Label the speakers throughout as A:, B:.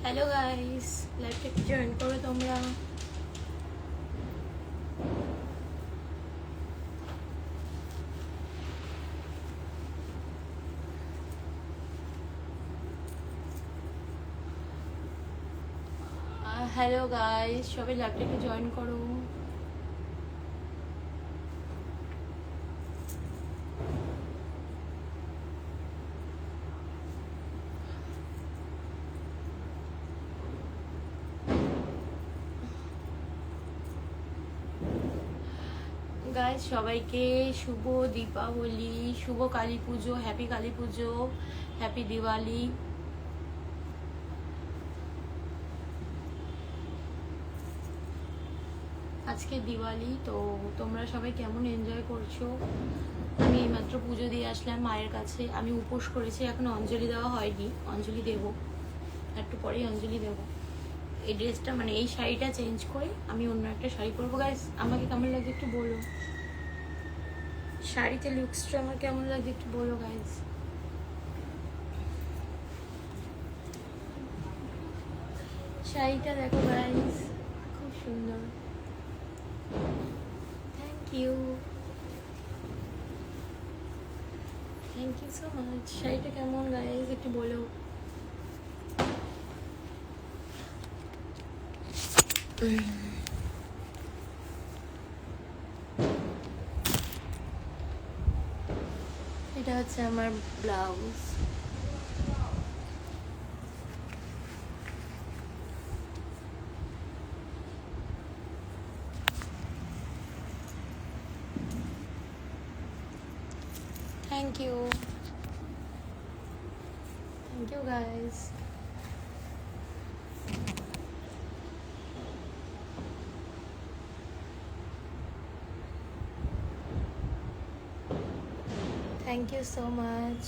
A: Hello guys, লাইভটাকে join করো তোমরা। হ্যালো গাইস, সবাই লাইভটাকে জয়েন করো। গাইস সবাইকে শুভ দীপাবলি, শুভ কালী পুজো, হ্যাপি কালী পুজো, হ্যাপি দিওয়ালি। আজকে দিওয়ালি, তো তোমরা সবাই কেমন এনজয় করছো? আমি এইমাত্র পুজো দিয়ে আসলাম মায়ের কাছে। আমি উপোস করেছি, এখনো অঞ্জলি দেওয়া হয়নি, অঞ্জলি দেব একটু পরেই, অঞ্জলি দেব। এই ড্রেসটা মানে এই শাড়িটা চেঞ্জ করে আমি অন্য একটা শাড়ি পরবো। গাইস আমাকে কেমন লাগছে একটু বলো, শাড়িতে লুকসটা আমার কেমন লাগছে একটু বলো গাইস। শাড়িটা দেখো গাইস, খুব সুন্দর। Thank you, thank you so much. শাড়িটা কেমন গাইস একটু বলো। এটা হচ্ছে আমার blouse. Thank you, thank you guys. Thank you so much.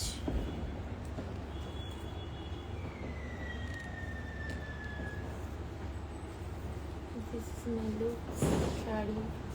A: This is my look, shari.